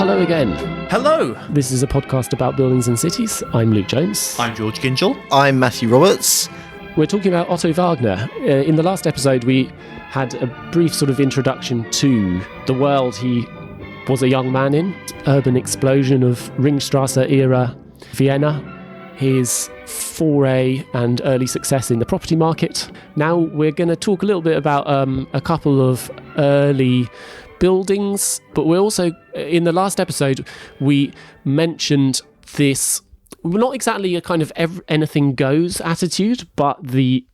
Hello again. Hello. This is a podcast about buildings and cities. I'm Luke Jones. I'm George Gingell. I'm Matthew Roberts. We're talking about Otto Wagner. In the last episode, we had a brief sort of introduction to the world he was a young man in. Urban explosion of Ringstrasse era Vienna. His foray and early success in the property market. Now we're going to talk a little bit about a couple of early buildings, but we're also, in the last episode, we mentioned this, not exactly a kind of anything goes attitude, but the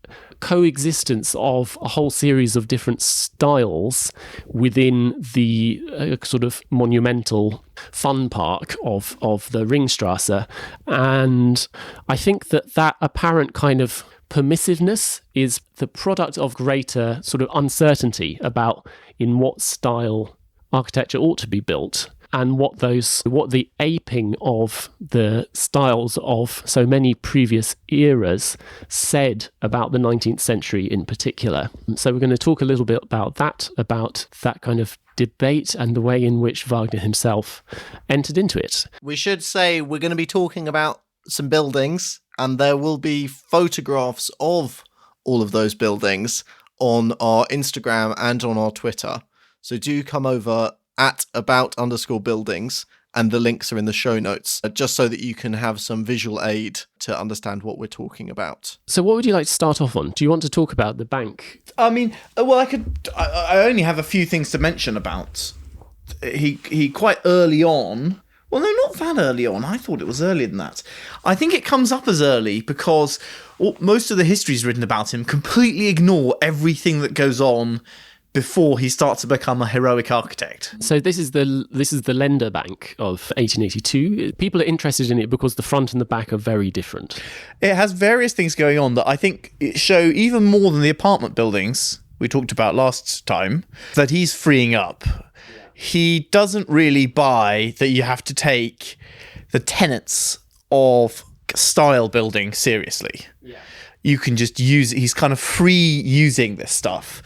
coexistence of a whole series of different styles within the sort of monumental fun park of the Ringstrasse. And I think that apparent kind of permissiveness is the product of greater sort of uncertainty about in what style architecture ought to be built, and what the aping of the styles of so many previous eras said about the 19th century in particular. So we're going to talk a little bit about that kind of debate and the way in which Wagner himself entered into it. We should say we're going to be talking about some buildings, and there will be photographs of all of those buildings on our Instagram and on our Twitter. So do come over at @about_buildings, and the links are in the show notes, just so that you can have some visual aid to understand what we're talking about. So what would you like to start off on? Do you want to talk about the bank? I mean, well, I only have a few things to mention about. He quite early on. Well, no, not that early on. I thought it was earlier than that. I think it comes up as early because most of the histories written about him completely ignore everything that goes on before he starts to become a heroic architect. So this is the Länder Bank of 1882. People are interested in it because the front and the back are very different. It has various things going on that I think show, even more than the apartment buildings we talked about last time, that he's freeing up. He doesn't really buy that you have to take the tenets of style building seriously. Yeah. You can just use it. He's kind of free using this stuff.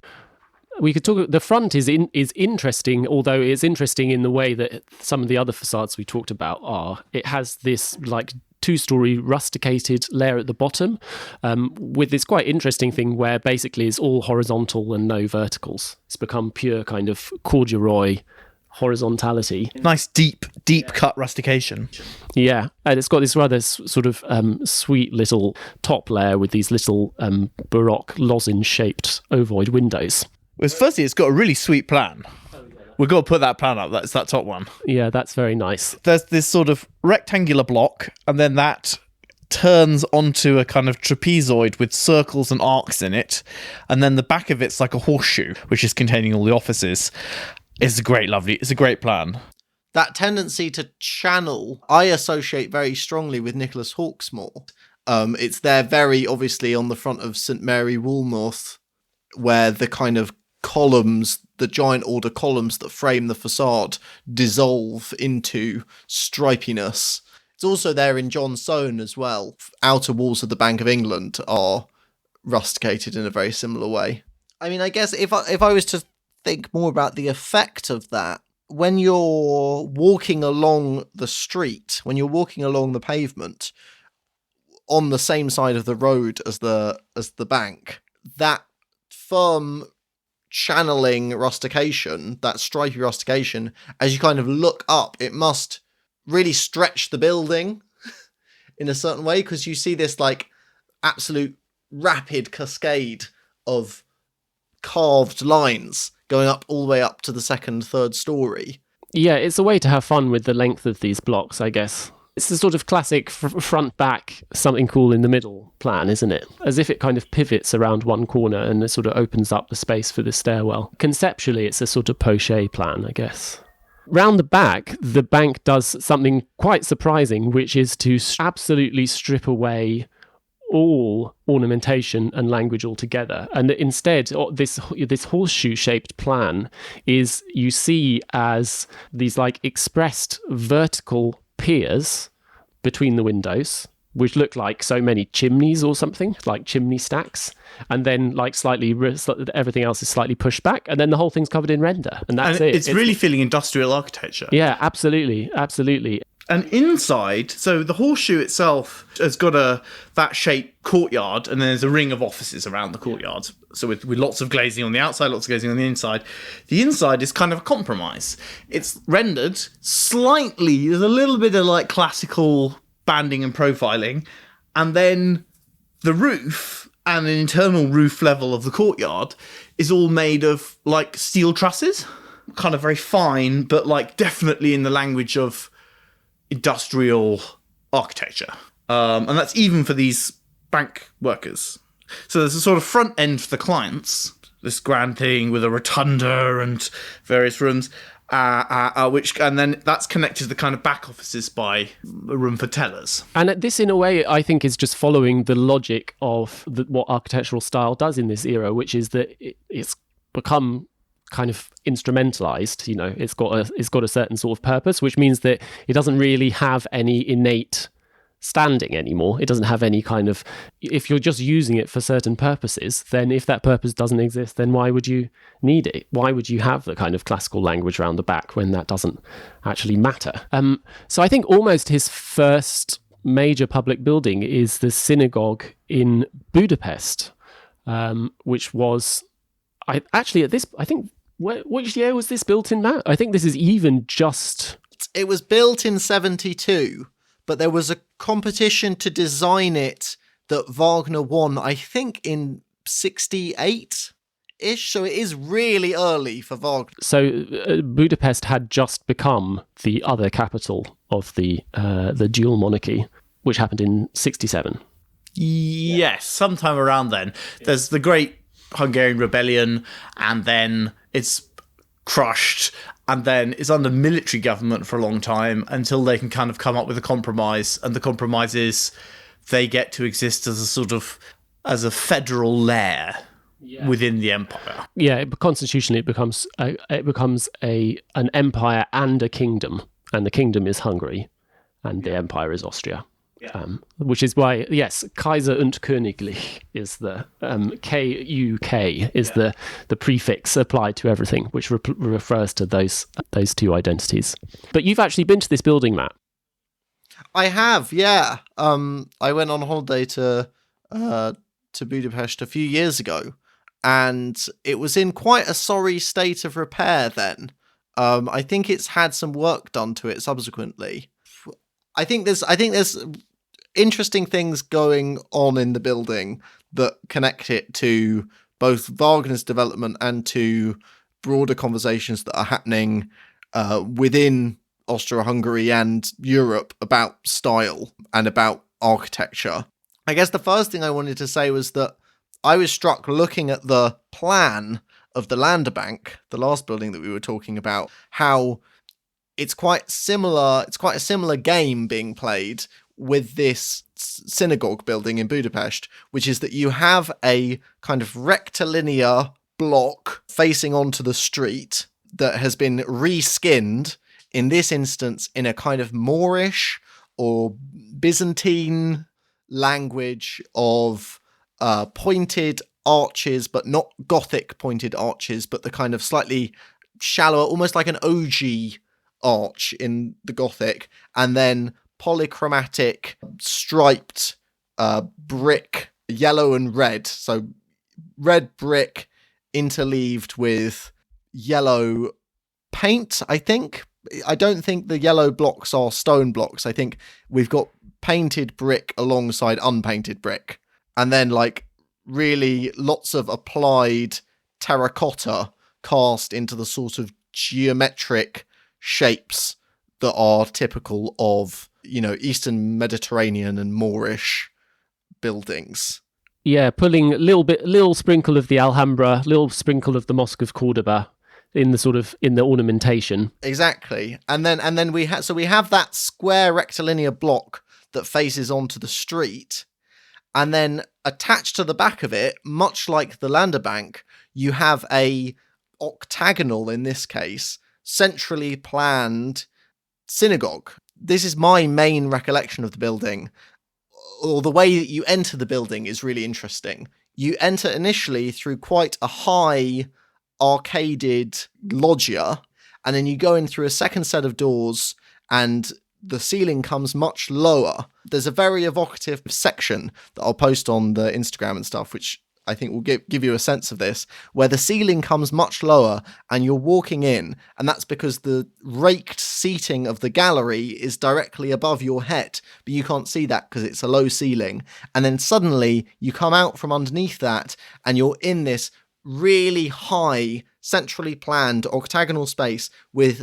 We could talk. The front is interesting, although it's interesting in the way that some of the other facades we talked about are. It has this like two-story rusticated layer at the bottom, with this quite interesting thing where basically it's all horizontal and no verticals. It's become pure kind of corduroy horizontality. Nice deep cut rustication. Yeah, and it's got this rather sort of sweet little top layer with these little Baroque lozenge-shaped ovoid windows. Well, firstly, it's got a really sweet plan. We've got to put that plan up. That's that top one. Yeah, that's very nice. There's this sort of rectangular block, and then that turns onto a kind of trapezoid with circles and arcs in it, and then the back of it's like a horseshoe, which is containing all the offices. It's a great plan. That tendency to channel, I associate very strongly with Nicholas Hawksmoor. It's there very obviously on the front of St Mary Woolnorth, where the kind of columns, the giant order columns that frame the facade, dissolve into stripiness. It's also there in John Soane as well. Outer walls of the Bank of England are rusticated in a very similar way. I mean, I guess if I was to think more about the effect of that, when you're walking along the street, when you're walking along the pavement on the same side of the road as the bank, that firm channeling rustication, that stripy rustication, as you kind of look up, it must really stretch the building in a certain way, because you see this like absolute rapid cascade of carved lines going up all the way up to the second, third story. Yeah, it's a way to have fun with the length of these blocks, I guess. It's the sort of classic front-back, something cool in the middle plan, isn't it? As if it kind of pivots around one corner and it sort of opens up the space for the stairwell. Conceptually, it's a sort of poché plan, I guess. Round the back, the bank does something quite surprising, which is to absolutely strip away all ornamentation and language altogether. And instead, this horseshoe-shaped plan is, you see as these like expressed vertical piers between the windows, which look like so many chimneys or something, like chimney stacks, and then like everything else is slightly pushed back, and then the whole thing's covered in render, and that's it. It's really feeling industrial architecture. Yeah, absolutely. And inside, so the horseshoe itself has got that shaped courtyard, and then there's a ring of offices around the courtyard. So with lots of glazing on the outside, lots of glazing on the inside. The inside is kind of a compromise. It's rendered slightly, there's a little bit of like classical banding and profiling, and then the roof and the internal roof level of the courtyard is all made of like steel trusses, kind of very fine, but like definitely in the language of industrial architecture. And that's even for these bank workers. So there's a sort of front end for the clients, this grand thing with a rotunda and various rooms, and then that's connected to the kind of back offices by a room for tellers. And this, in a way, I think is just following the logic of what architectural style does in this era, which is that it's become kind of instrumentalized. It's got a certain sort of purpose, which means that it doesn't really have any innate standing anymore. It doesn't have any kind of, if you're just using it for certain purposes, then if that purpose doesn't exist, then why would you need it? Why would you have the kind of classical language around the back when that doesn't actually matter? So I think almost his first major public building is the synagogue in Budapest, which was, which year was this built in, Matt? I think this is even just... It was built in 72, but there was a competition to design it that Wagner won, I think, in 68-ish. So it is really early for Wagner. So Budapest had just become the other capital of the dual monarchy, which happened in 67. Yes, sometime around then. There's the Great Hungarian Rebellion, and then it's crushed, and then it's under military government for a long time until they can kind of come up with a compromise, and the compromise is they get to exist as a federal lair within the empire. Yeah, constitutionally it becomes an empire and a kingdom, and the kingdom is Hungary, and the empire is Austria. Which is why, yes, Kaiser und Königlich is the KUK is the prefix applied to everything, which refers to those two identities. But you've actually been to this building, Matt. I have, yeah. I went on holiday to Budapest a few years ago, and it was in quite a sorry state of repair then. I think it's had some work done to it subsequently. I think there's interesting things going on in the building that connect it to both Wagner's development and to broader conversations that are happening within Austria-Hungary and Europe about style and about architecture. I guess the first thing I wanted to say was that I was struck looking at the plan of the Landerbank, the last building that we were talking about, how it's quite similar. It's quite a similar game being played with this synagogue building in Budapest, which is that you have a kind of rectilinear block facing onto the street that has been reskinned, in this instance, in a kind of Moorish or Byzantine language of pointed arches, but not Gothic pointed arches, but the kind of slightly shallower, almost like an ogee arch in the Gothic, and then polychromatic striped brick, yellow and red. So red brick interleaved with yellow paint, I think. I don't think the yellow blocks are stone blocks. I think we've got painted brick alongside unpainted brick. And then like really lots of applied terracotta cast into the sort of geometric shapes that are typical of, Eastern Mediterranean and Moorish buildings. Yeah, pulling a little sprinkle of the Alhambra, little sprinkle of the Mosque of Cordoba in the ornamentation. Exactly. And then we have that square rectilinear block that faces onto the street. And then attached to the back of it, much like the Landerbank, you have a octagonal, in this case, centrally planned synagogue. This is my main recollection of the building. or the way that you enter the building is really interesting. You enter initially through quite a high arcaded loggia, and then you go in through a second set of doors, and the ceiling comes much lower. There's a very evocative section that I'll post on the Instagram and stuff, which I think will give you a sense of this, where the ceiling comes much lower and you're walking in, and that's because the raked seating of the gallery is directly above your head, but you can't see that because it's a low ceiling. And then suddenly you come out from underneath that and you're in this really high, centrally planned octagonal space with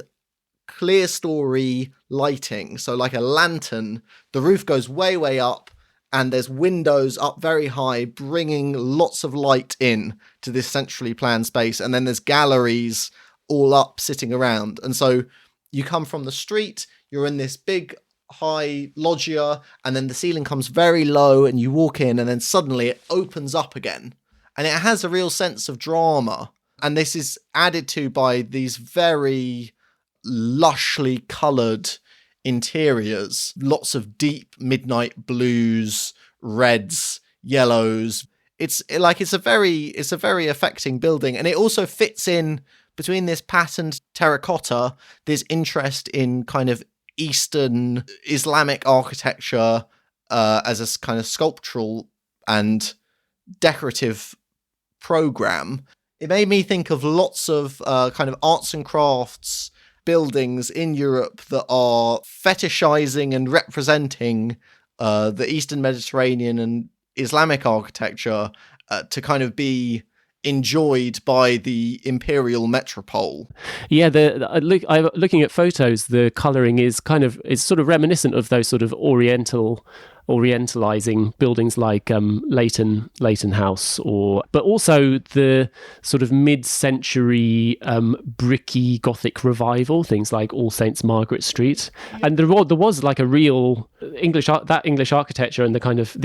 clear story lighting. So like a lantern, the roof goes way, way up, and there's windows up very high, bringing lots of light in to this centrally planned space. And then there's galleries all up sitting around. And so you come from the street, you're in this big high loggia, and then the ceiling comes very low and you walk in, and then suddenly it opens up again. And it has a real sense of drama. And this is added to by these very lushly coloured interiors, lots of deep midnight blues, reds, yellows. It's a very affecting building, and it also fits in between this patterned terracotta, this interest in kind of Eastern Islamic architecture as a kind of sculptural and decorative program. It made me think of lots of kind of arts and crafts buildings in Europe that are fetishizing and representing the Eastern Mediterranean and Islamic architecture to kind of be enjoyed by the imperial metropole. Yeah, looking at photos, the colouring is it's sort of reminiscent of those sort of orientalizing buildings like Leighton House, but also the sort of mid-century bricky Gothic revival, things like All Saints Margaret Street. And there was like a real English architecture and the kind of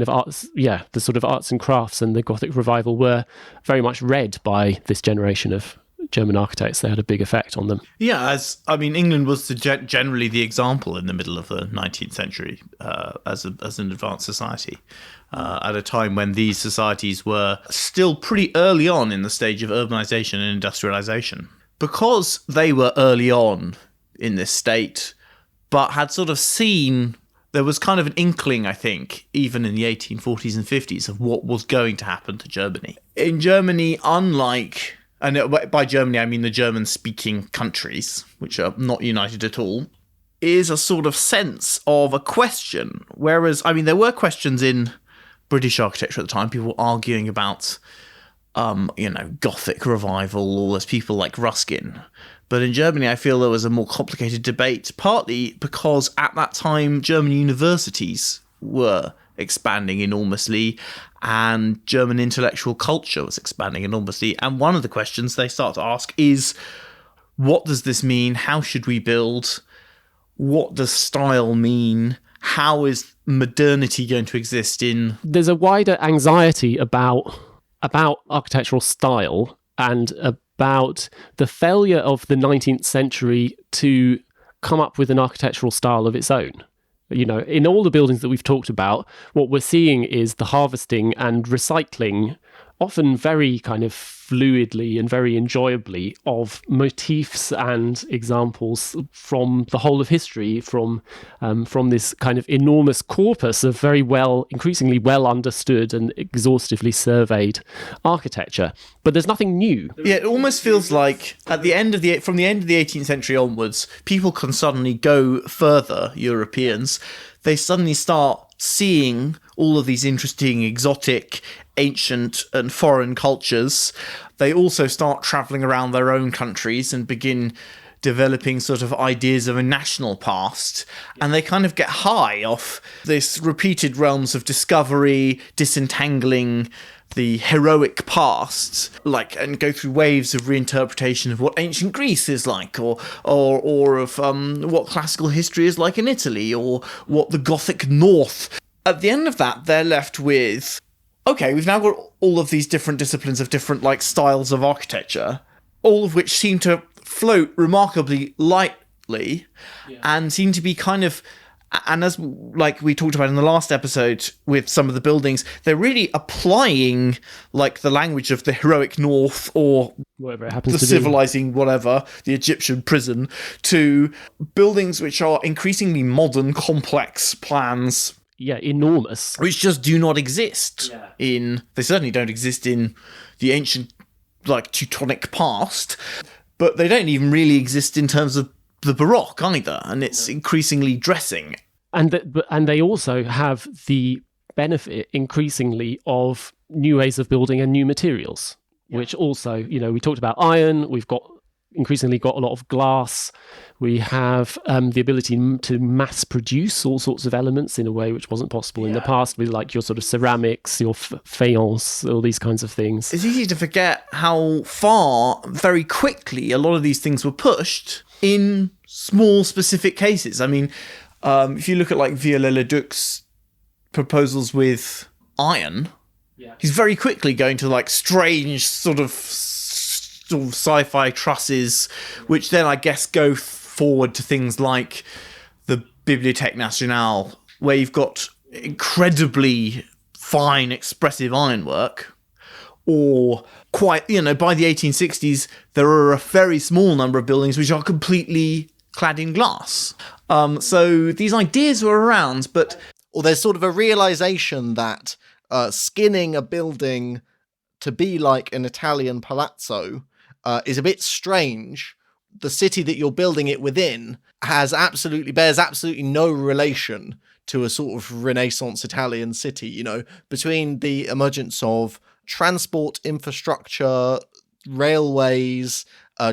arts, the sort of arts and crafts and the Gothic revival were very much read by this generation of German architects. They had a big effect on them. Yeah, England was generally the example in the middle of the 19th century as an advanced society, at a time when these societies were still pretty early on in the stage of urbanization and industrialization. Because they were early on in this state, but had sort of seen, there was kind of an inkling, I think, even in the 1840s and 50s, of what was going to happen to Germany. In Germany, unlike... And by Germany, I mean the German-speaking countries, which are not united at all, is a sort of sense of a question. Whereas, there were questions in British architecture at the time. People arguing about, Gothic revival, or there's people like Ruskin. But in Germany, I feel there was a more complicated debate, partly because at that time, German universities were expanding enormously, and German intellectual culture was expanding enormously. And one of the questions they start to ask is, what does this mean? How should we build? What does style mean? How is modernity going to exist in... There's a wider anxiety about architectural style and about the failure of the 19th century to come up with an architectural style of its own. In all the buildings that we've talked about, what we're seeing is the harvesting and recycling, often very kind of fluidly and very enjoyably, of motifs and examples from the whole of history, from this kind of enormous corpus of increasingly well understood and exhaustively surveyed architecture. But there's nothing new. Yeah, it almost feels like from the end of the 18th century onwards, people can suddenly go further, Europeans. They suddenly start seeing all of these interesting, exotic, ancient and foreign cultures. They also start travelling around their own countries and begin developing sort of ideas of a national past. And they kind of get high off this repeated realms of discovery, disentangling the heroic past, and go through waves of reinterpretation of what ancient Greece is like, or of what classical history is like in Italy, or what the Gothic North. At the end of that, they're left with, okay, we've now got all of these different disciplines of different styles of architecture, all of which seem to float remarkably lightly and seem to be kind of And as like we talked about in the last episode with some of the buildings, they're really applying like the language of the heroic North or whatever it happens the to civilizing whatever, the Egyptian prison, to buildings which are increasingly modern, complex plans. Yeah, enormous. Which just do not exist they certainly don't exist in the ancient like Teutonic past, but they don't even really exist in terms of the Baroque either, and it's increasingly dressing. And they also have the benefit increasingly of new ways of building and new materials, which also, we talked about iron, we've increasingly got a lot of glass, we have the ability to mass produce all sorts of elements in a way which wasn't possible in the past, with like your sort of ceramics, your faience, all these kinds of things. It's easy to forget how far very quickly a lot of these things were pushed in small specific cases. I mean, if you look at like Viollet-le-Duc's proposals with iron, he's very quickly going to like strange sort of sci-fi trusses, which then I guess go forward to things like the Bibliothèque Nationale, where you've got incredibly fine expressive ironwork, or quite, by the 1860s, there are a very small number of buildings which are completely clad in glass. So these ideas were around, but... Or there's sort of a realization that skinning a building to be like an Italian palazzo is a bit strange. The city that you're building it within bears absolutely no relation to a sort of Renaissance Italian city, between the emergence of transport infrastructure, railways,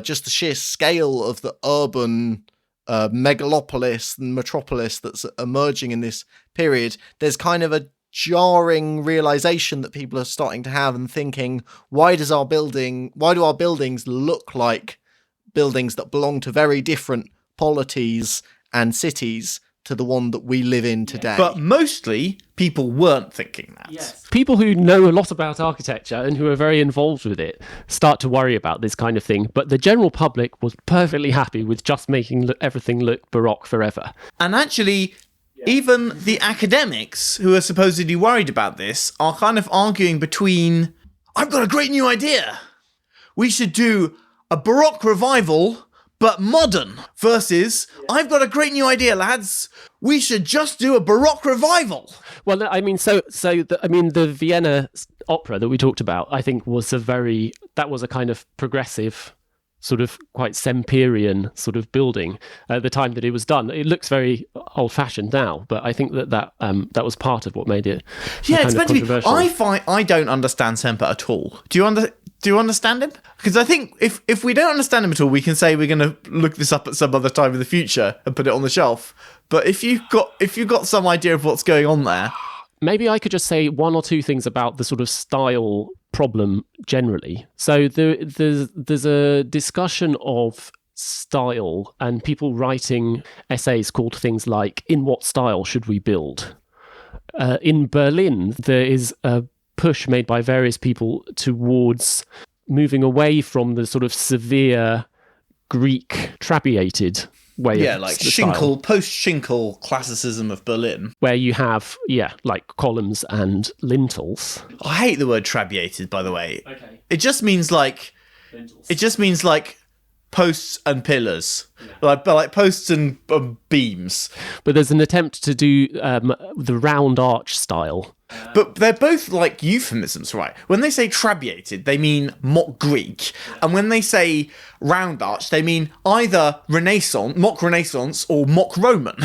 just the sheer scale of the urban megalopolis and metropolis that's emerging in this period. There's kind of a jarring realization that people are starting to have and thinking, why do our buildings look like buildings that belong to very different polities and cities to the one that we live in today? But mostly people weren't thinking that. Yes. People who know a lot about architecture and who are very involved with it start to worry about this kind of thing, but the general public was perfectly happy with just making everything look Baroque forever. And actually, even the academics who are supposedly worried about this are kind of arguing between, I've got a great new idea. We should do a Baroque revival, but modern, versus, I've got a great new idea, lads. We should just do a Baroque revival. Well, I mean, the Vienna opera that we talked about, I think was a kind of progressive, sort of quite Semperian sort of building at the time that it was done. It looks very old-fashioned now, but I think that was part of what made it it's meant to be. I don't understand Semper at all. Do you understand him? Because I think if we don't understand him at all, we can say we're going to look this up at some other time in the future and put it on the shelf. But if you've got some idea of what's going on there, maybe I could just say one or two things about the sort of style problem generally. So there's a discussion of style and people writing essays called things like, in what style should we build? In Berlin, there is a push made by various people towards moving away from the sort of severe Greek trabeated way of like style, post-Schinkel classicism of Berlin, where you have like columns and lintels. I hate the word trabeated, by the way. Okay. It just means like Lintels. It just means like posts and pillars, like posts and beams. But there's an attempt to do the round arch style. But they're both like euphemisms, right? When they say trabeated, they mean mock Greek. And when they say round arch, they mean either mock Renaissance or mock Roman.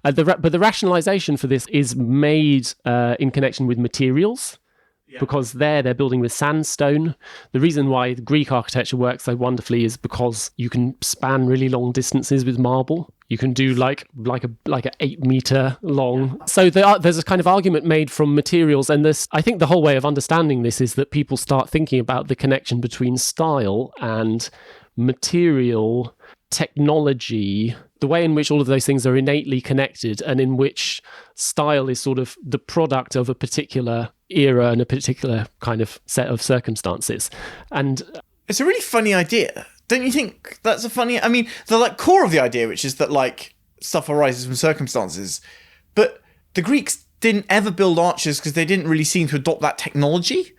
But the rationalization for this is made in connection with materials. Because they're building with sandstone. The reason why Greek architecture works so wonderfully is because you can span really long distances with marble. You can do like an 8 meter long. So there's a kind of argument made from materials, and I think the whole way of understanding this is that people start thinking about the connection between style and material, technology, the way in which all of those things are innately connected, and in which style is sort of the product of a particular era and a particular kind of set of circumstances. And it's a really funny idea. Don't you think that's a funny... I mean, the core of the idea, which is that stuff arises from circumstances. But the Greeks didn't ever build arches because they didn't really seem to adopt that technology.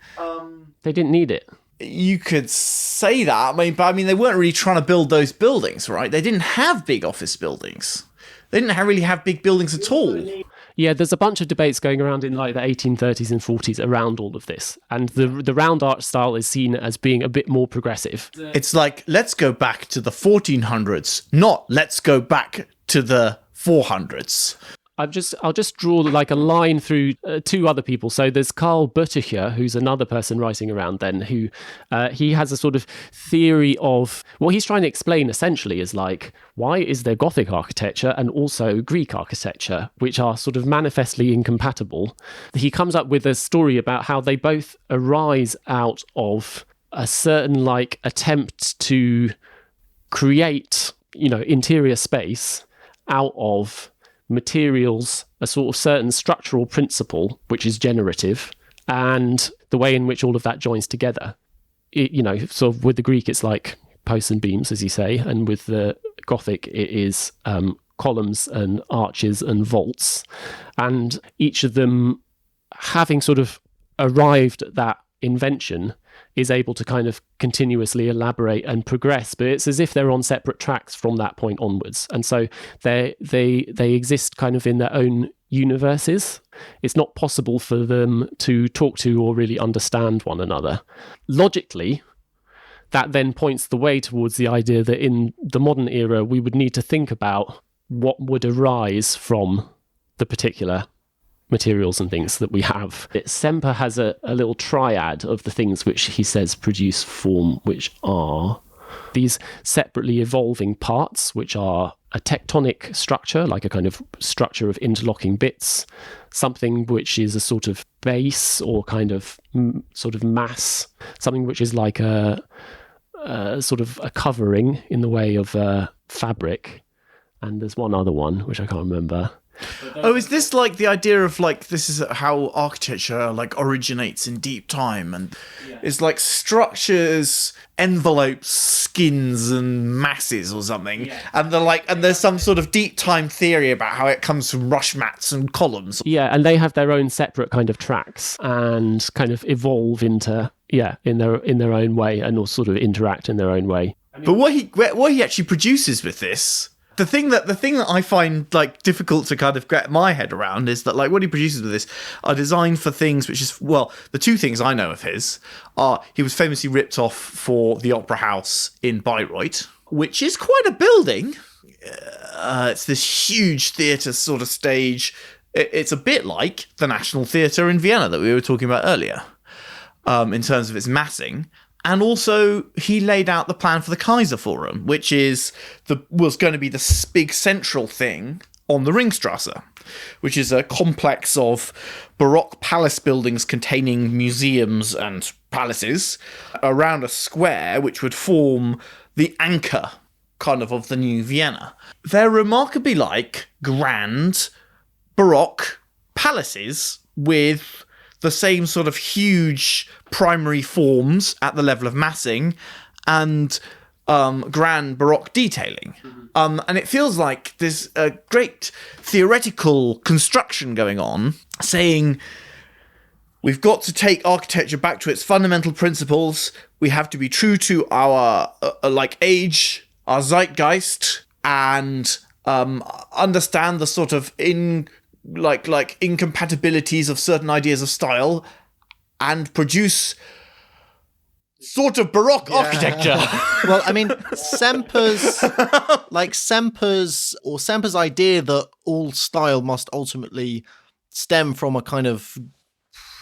They didn't need it. You could say that. But they weren't really trying to build those buildings, right? They didn't have big office buildings. They didn't really have big buildings at all. Yeah, there's a bunch of debates going around in like the 1830s and 40s around all of this. And the round arch style is seen as being a bit more progressive. It's like, let's go back to the 1400s, not let's go back to the 400s. I'll just draw like a line through two other people. So there's Karl Bötticher, who's another person writing around then, who he has a sort of theory of what he's trying to explain essentially is like, why is there Gothic architecture and also Greek architecture, which are sort of manifestly incompatible? He comes up with a story about how they both arise out of a certain like attempt to create, interior space out of materials, a sort of certain structural principle, which is generative, and the way in which all of that joins together. Sort of with the Greek, it's like posts and beams, as you say, and with the Gothic, it is columns and arches and vaults, and each of them having sort of arrived at that invention is able to kind of continuously elaborate and progress, but it's as if they're on separate tracks from that point onwards. And so they exist kind of in their own universes. It's not possible for them to talk to or really understand one another. Logically, that then points the way towards the idea that in the modern era, we would need to think about what would arise from the particular materials and things that we have. Semper has a little triad of the things which he says produce form, which are these separately evolving parts, which are a tectonic structure, like a kind of structure of interlocking bits, something which is a sort of base or kind of sort of mass, something which is like a sort of a covering in the way of fabric, and there's one other one which I can't remember. Oh, is this like the idea of like this is how architecture like originates in deep time, and it's like structures, envelopes, skins, and masses or something, and they're like, and there's some sort of deep time theory about how it comes from rush mats and columns. Yeah, and they have their own separate kind of tracks and kind of evolve into in their own way, and also sort of interact in their own way. But what he actually produces with this. The thing that I find like difficult to kind of get my head around is that like what he produces with this are designed for things which is, well, the two things I know of his are he was famously ripped off for the Opera House in Bayreuth, which is quite a building. It's this huge theatre sort of stage. It's a bit like the National Theatre in Vienna that we were talking about earlier, in terms of its massing. And also, he laid out the plan for the Kaiser Forum, which was going to be the big central thing on the Ringstrasse, which is a complex of Baroque palace buildings containing museums and palaces around a square, which would form the anchor kind of the new Vienna. They're remarkably like grand Baroque palaces with the same sort of huge primary forms at the level of massing and grand Baroque detailing. And it feels like there's a great theoretical construction going on, saying we've got to take architecture back to its fundamental principles. We have to be true to our age, our zeitgeist, and understand the sort of incompatibilities of certain ideas of style, and produce sort of Baroque architecture. Well, I mean, Semper's idea that all style must ultimately stem from a kind of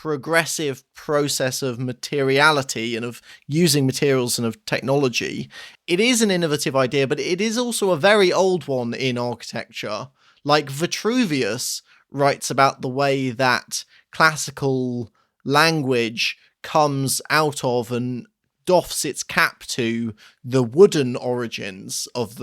progressive process of materiality and of using materials and of technology. It is an innovative idea, but it is also a very old one in architecture. Like Vitruvius writes about the way that classical language comes out of and doffs its cap to the wooden origins of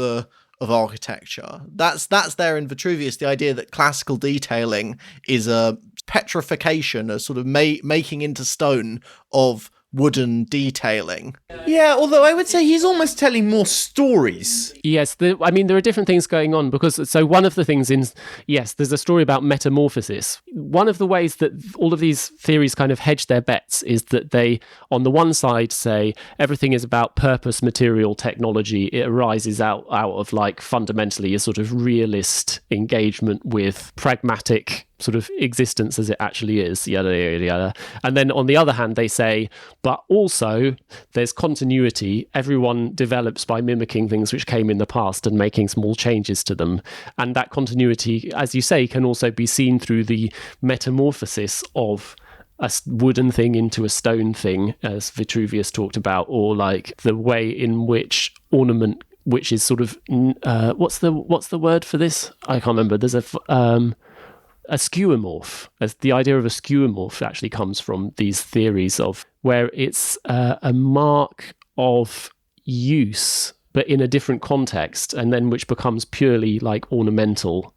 architecture. That's there in Vitruvius, the idea that classical detailing is a petrification, a sort of making into stone of wooden detailing. Yeah, although I would say he's almost telling more stories. Yes, I mean, there are different things going on because, so one of the things yes, there's a story about metamorphosis. One of the ways that all of these theories kind of hedge their bets is that they, on the one side, say everything is about purpose, material, technology. It arises out of like fundamentally a sort of realist engagement with pragmatic sort of existence as it actually is, yada, yada, yada. And then on the other hand, they say, but also there's continuity. Everyone develops by mimicking things which came in the past and making small changes to them. And that continuity, as you say, can also be seen through the metamorphosis of a wooden thing into a stone thing, as Vitruvius talked about, or like the way in which ornament, which is sort of, what's the word for this? I can't remember. There's a skeuomorph, as the idea of a skeuomorph actually comes from these theories of where it's a mark of use, but in a different context, and then which becomes purely like ornamental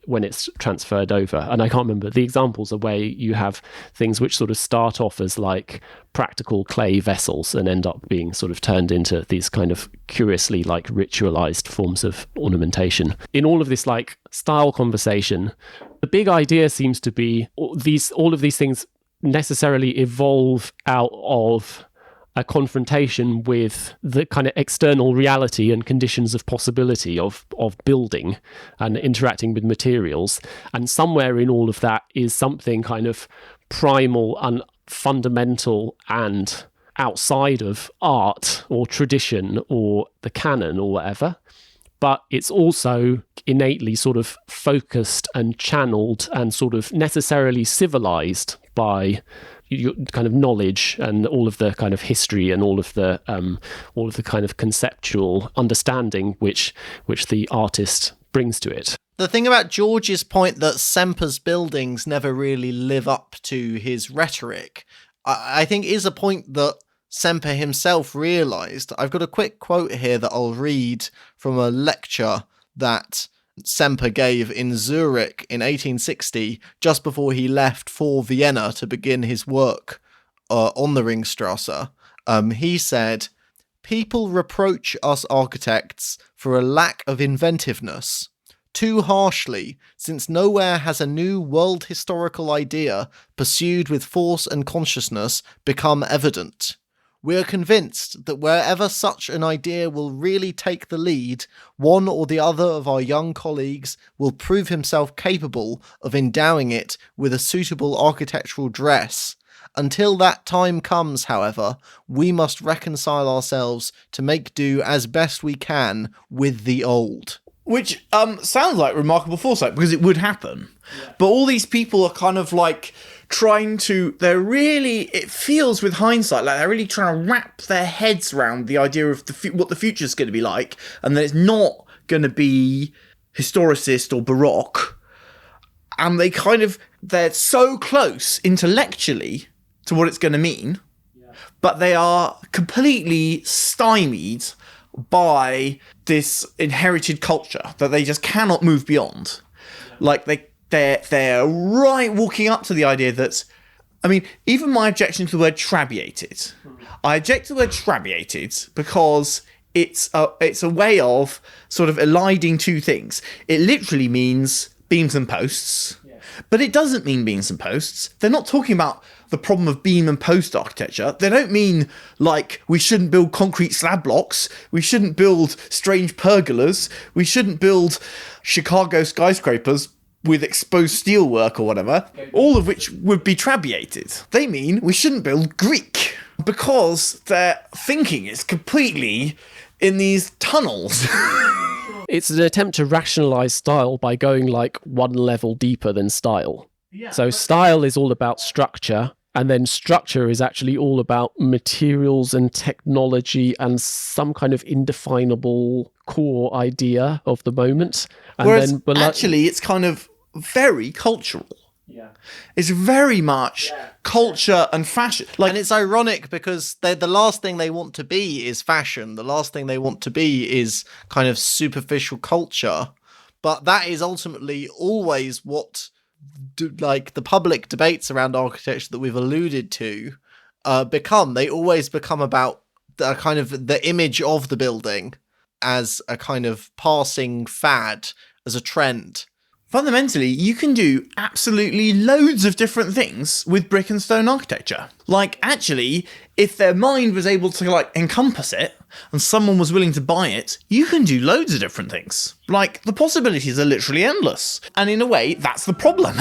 when it's transferred over. And I can't remember the examples of where you have things which sort of start off as like practical clay vessels and end up being sort of turned into these kind of curiously like ritualized forms of ornamentation. In all of this like style conversation, the big idea seems to be all of these things necessarily evolve out of a confrontation with the kind of external reality and conditions of possibility of building and interacting with materials. And somewhere in all of that is something kind of primal and fundamental and outside of art or tradition or the canon or whatever. But it's also innately sort of focused and channeled and sort of necessarily civilized by your kind of knowledge and all of the kind of history and all of the kind of conceptual understanding which the artist brings to it. The thing about George's point that Semper's buildings never really live up to his rhetoric, I think is a point that Semper himself realised. I've got a quick quote here that I'll read from a lecture that Semper gave in Zurich in 1860, just before he left for Vienna to begin his work on the Ringstrasse. He said, "People reproach us architects for a lack of inventiveness. Too harshly, since nowhere has a new world historical idea pursued with force and consciousness become evident. We are convinced that wherever such an idea will really take the lead, one or the other of our young colleagues will prove himself capable of endowing it with a suitable architectural dress. Until that time comes, however, we must reconcile ourselves to make do as best we can with the old." Which sounds like remarkable foresight, because it would happen. Yeah. But all these people are kind of like it feels with hindsight like they're really trying to wrap their heads around the idea of what the future's going to be like, and that it's not going to be historicist or Baroque. And they're so close intellectually to what it's going to mean, but they are completely stymied by this inherited culture that they just cannot move beyond. Like they're right walking up to the idea that, I mean, even my objection to the word trabeated. I object to the word trabeated because it's a way of sort of eliding two things. It literally means beams and posts, but it doesn't mean beams and posts. They're not talking about the problem of beam and post architecture. They don't mean like we shouldn't build concrete slab blocks, we shouldn't build strange pergolas, we shouldn't build Chicago skyscrapers with exposed steelwork or whatever, all of which would be trabeated. They mean we shouldn't build Greek, because their thinking is completely in these tunnels. It's an attempt to rationalize style by going like one level deeper than style. Yeah. So style is all about structure, and then structure is actually all about materials and technology and some kind of indefinable core idea of the moment. And whereas actually it's kind of very cultural. Yeah. It's very much culture and fashion. And it's ironic because the last thing they want to be is fashion. The last thing they want to be is kind of superficial culture. But that is ultimately always what the public debates around architecture that we've alluded to become. They always become about the kind of the image of the building as a kind of passing fad, as a trend. Fundamentally, you can do absolutely loads of different things with brick and stone architecture. Like, actually, if their mind was able to, like, encompass it, and someone was willing to buy it, you can do loads of different things. Like, the possibilities are literally endless. And in a way, that's the problem.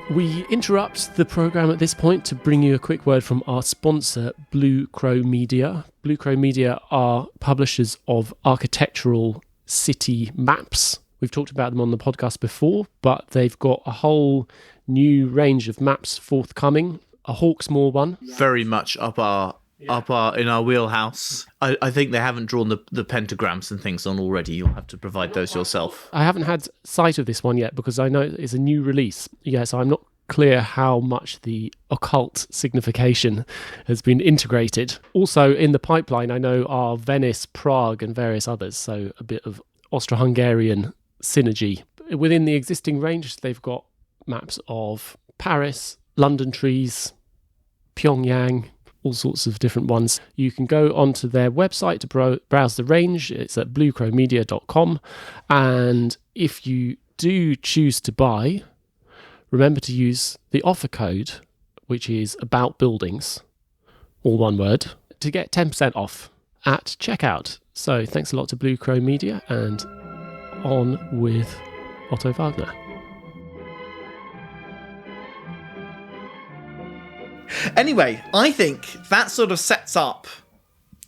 We interrupt the programme at this point to bring you a quick word from our sponsor, Blue Crow Media. Blue Crow Media are publishers of architectural city maps. We've talked about them on the podcast before, but they've got a whole new range of maps forthcoming. A Hawksmoor one. Very much up our in our wheelhouse. I think they haven't drawn the pentagrams and things on already. You'll have to provide those yourself. I haven't had sight of this one yet because I know it's a new release. Yeah, so I'm not clear how much the occult signification has been integrated. Also in the pipeline, I know are Venice, Prague and various others, so a bit of Austro-Hungarian synergy. Within the existing range, they've got maps of Paris, London trees, Pyongyang, all sorts of different ones. You can go onto their website to browse the range. It's at bluecrowmedia.com. And if you do choose to buy, remember to use the offer code, which is about buildings, all one word, to get 10% off at checkout. So thanks a lot to Blue Crow Media, and on with Otto Wagner. Anyway, I think that sort of sets up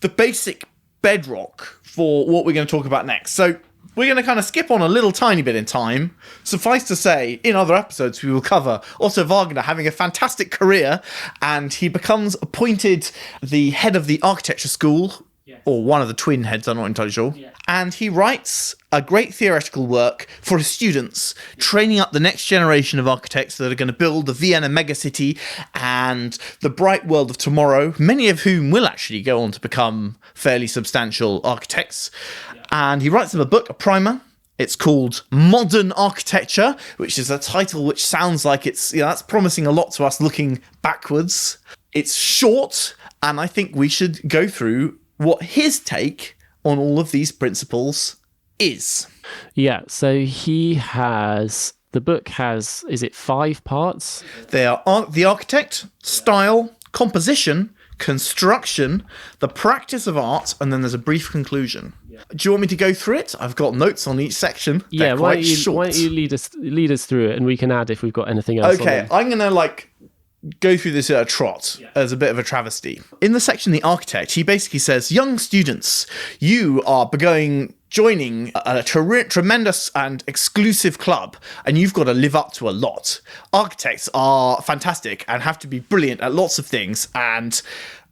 the basic bedrock for what we're going to talk about next. So we're going to kind of skip on a little tiny bit in time. Suffice to say, in other episodes, we will cover Otto Wagner having a fantastic career, and he becomes appointed the head of the architecture school, or one of the twin heads, I'm not entirely sure. Yeah. And he writes a great theoretical work for his students, training up the next generation of architects that are going to build the Vienna megacity and the bright world of tomorrow, many of whom will actually go on to become fairly substantial architects. Yeah. And he writes them a book, a primer. It's called Modern Architecture, which is a title which sounds like it's, that's promising a lot to us looking backwards. It's short, and I think we should go through what his take on all of these principles is. Yeah, so the book has, is it 5 parts? They are the architect, style, composition, construction, the practice of art, and then there's a brief conclusion. Yeah. Do you want me to go through it? I've got notes on each section. Yeah, why don't you lead us through it, and we can add if we've got anything else. Okay, I'm going to go through this at a trot as a bit of a travesty. In the section The Architect, he basically says, young students, you are joining a tremendous and exclusive club, and you've got to live up to a lot. Architects are fantastic and have to be brilliant at lots of things, and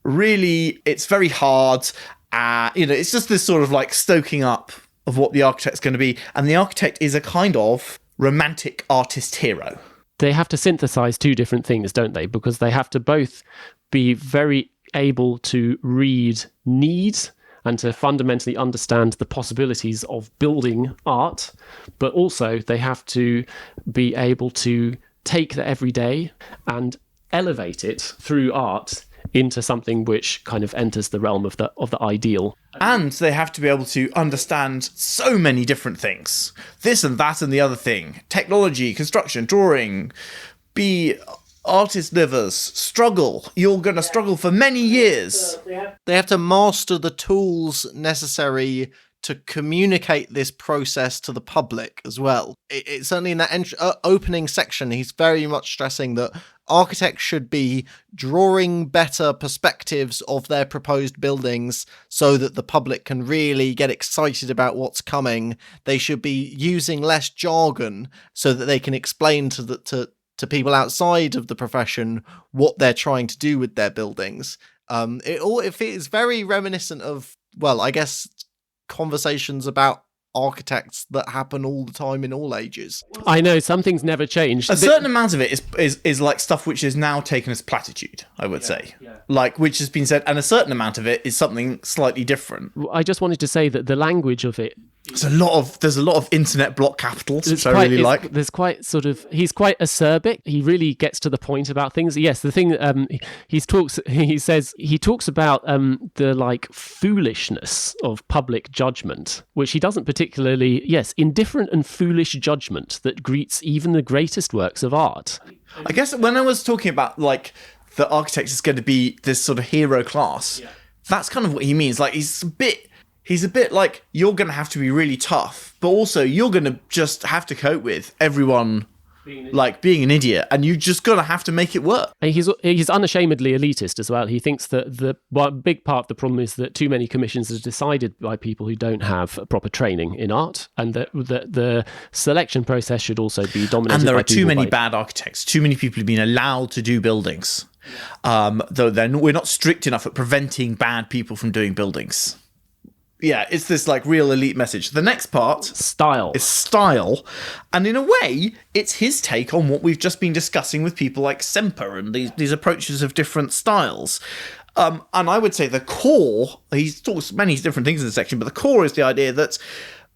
really it's very hard. It's just this sort of stoking up of what the architect's going to be, and the architect is a kind of romantic artist hero. They have to synthesize 2 different things, don't they? Because they have to both be very able to read needs and to fundamentally understand the possibilities of building art, but also they have to be able to take the everyday and elevate it through art into something which kind of enters the realm of the ideal. And they have to be able to understand so many different things. This and that and the other thing. Technology, construction, drawing, be artist livers, struggle. You're going to struggle for many years. They have to master the tools necessary to communicate this process to the public as well. It's certainly in that opening section, he's very much stressing that architects should be drawing better perspectives of their proposed buildings so that the public can really get excited about what's coming. They should be using less jargon so that they can explain to people outside of the profession what they're trying to do with their buildings. It is very reminiscent of, well, I guess, conversations about architects that happen all the time in all ages. I know, some things never change. A certain amount of it is like stuff which is now taken as platitude, I would say. Yeah. Which has been said, and a certain amount of it is something slightly different. I just wanted to say that the language of it There's a lot of internet block capitals, which I really like. There's quite sort of, he's quite acerbic. He really gets to the point about things. Yes, the thing he talks about the like foolishness of public judgment, which he doesn't particularly. Yes, indifferent and foolish judgment that greets even the greatest works of art. I guess when I was talking about like the architect is going to be this sort of hero class, that's kind of what he means. Like he's a bit like, you're going to have to be really tough, but also you're going to just have to cope with everyone like being an idiot, and you just got to have to make it work. And he's unashamedly elitist as well. He thinks that the big part of the problem is that too many commissions are decided by people who don't have proper training in art, and that the selection process should also be dominated. And there by are too many bad architects. Too many people have been allowed to do buildings, though we're not strict enough at preventing bad people from doing buildings. Yeah, it's this like real elite message. The next part style is style, and in a way, it's his take on what we've just been discussing with people like Semper and these approaches of different styles. And I would say the core, he talks many different things in the section, but the core is the idea that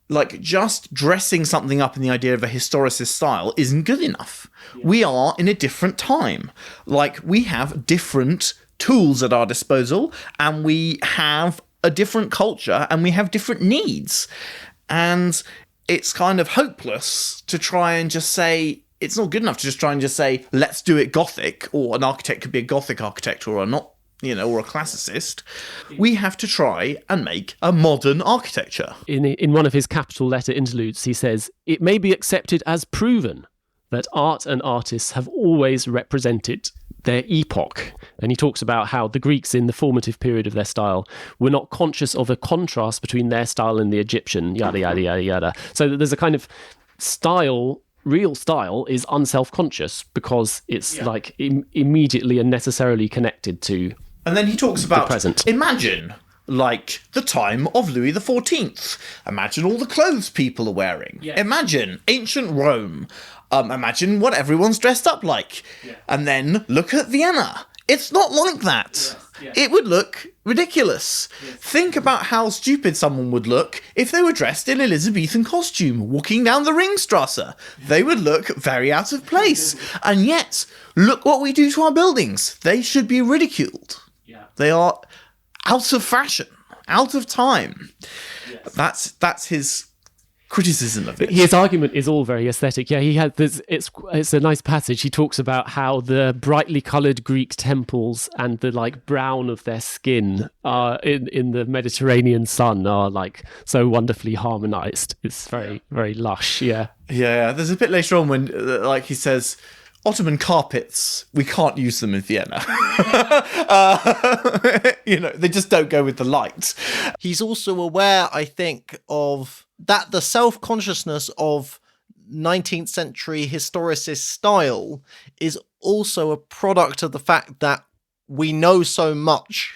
like just dressing something up in the idea of a historicist style isn't good enough. Yeah. We are in a different time. Like we have different tools at our disposal, and we have a different culture, and we have different needs, and it's kind of hopeless to try and just say, it's not good enough to just try and just say, let's do it Gothic, or an architect could be a Gothic architect or or a classicist. We have to try and make a modern architecture. In one of his capital letter interludes, he says, "It may be accepted as proven that art and artists have always represented their epoch." And he talks about how the Greeks in the formative period of their style were not conscious of a contrast between their style and the Egyptian, yada, yada, yada, yada. So that there's a kind of style, real style is unself-conscious because it's like immediately and necessarily connected to And then he talks about, the present. Imagine like the time of Louis XIV. Imagine all the clothes people are wearing. Yeah. Imagine ancient Rome. Imagine what everyone's dressed up like. Yeah. And then look at Vienna. It's not like that. Yes. Yeah. It would look ridiculous. Yes. Think about how stupid someone would look if they were dressed in Elizabethan costume walking down the Ringstrasse. They would look very out of place. And yet, look what we do to our buildings. They should be ridiculed. Yeah. They are out of fashion, out of time. Yes. That's his criticism of it. His argument is all very aesthetic. Yeah, he had this. It's a nice passage. He talks about how the brightly coloured Greek temples and the like brown of their skin are in the Mediterranean sun are like so wonderfully harmonised. It's very very lush. Yeah. Yeah. There's a bit later on when like he says, Ottoman carpets, we can't use them in Vienna. They just don't go with the light. He's also aware, I think, of that the self-consciousness of 19th century historicist style is also a product of the fact that we know so much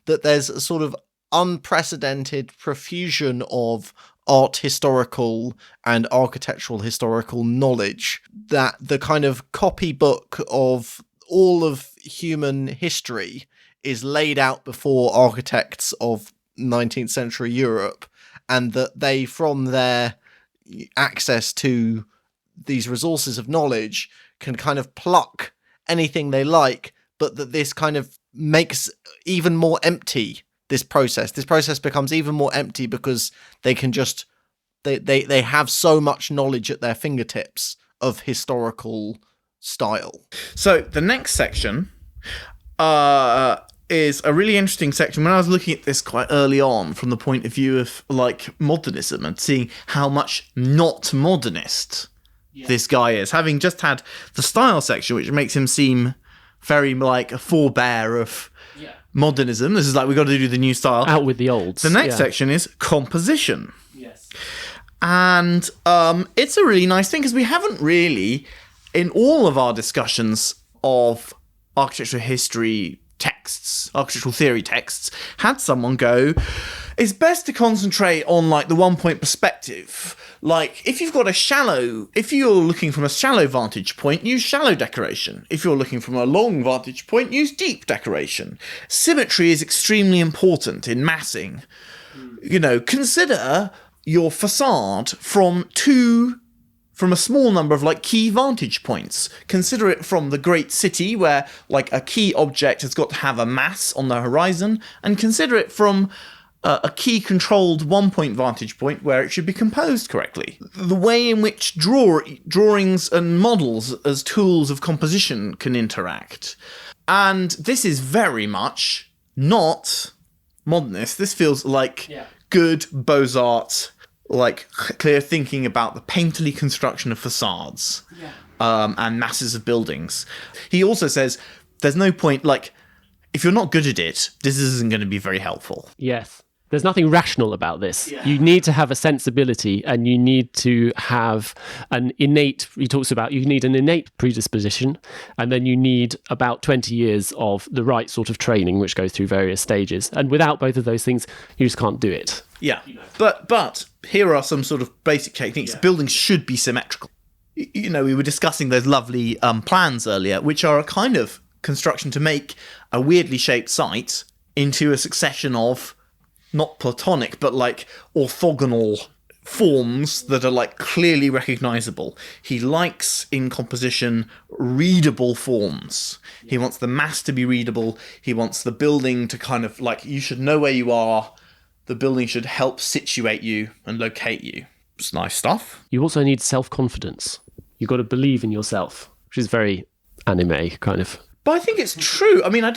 that there's a sort of unprecedented profusion of art historical and architectural historical knowledge, that the kind of copybook of all of human history is laid out before architects of 19th century Europe, and that they, from their access to these resources of knowledge, can kind of pluck anything they like, but that this kind of makes even more empty this process. This process becomes even more empty because they can just they have so much knowledge at their fingertips of historical style. So the next section is a really interesting section. When I was looking at this quite early on from the point of view of like modernism and seeing how much not modernist this guy is, having just had the style section, which makes him seem very like a forebear of modernism. This is like, we've got to do the new style. Out with the olds. The next section is composition. Yes. And it's a really nice thing because we haven't really, in all of our discussions of architectural history texts, architectural theory texts, had someone go, it's best to concentrate on like the 1 point perspective. Like if you're looking from a shallow vantage point, use shallow decoration. If you're looking from a long vantage point, use deep decoration. Symmetry is extremely important in massing. Consider your facade from a small number of like key vantage points. Consider it from the great city where like a key object has got to have a mass on the horizon, and consider it from a key controlled 1-point vantage point where it should be composed correctly. The way in which drawings and models as tools of composition can interact. And this is very much not modernist. This feels like good Beaux-Arts, like clear thinking about the painterly construction of facades and masses of buildings. He also says there's no point, like, if you're not good at it, this isn't going to be very helpful. Yes. There's nothing rational about this. You need to have a sensibility, and you need to have an innate, he talks about, you need an innate predisposition, and then you need about 20 years of the right sort of training, which goes through various stages. And without both of those things, you just can't do it. Yeah. But here are some sort of basic techniques. Buildings should be symmetrical. You know, we were discussing those lovely plans earlier, which are a kind of construction to make a weirdly shaped site into a succession of not platonic, but like orthogonal forms that are like clearly recognizable. He likes in composition readable forms. He wants the mass to be readable. He wants the building to kind of like, you should know where you are. The building should help situate you and locate you. It's nice stuff. You also need self-confidence. You've got to believe in yourself, which is very anime kind of. But I think it's true. I mean, I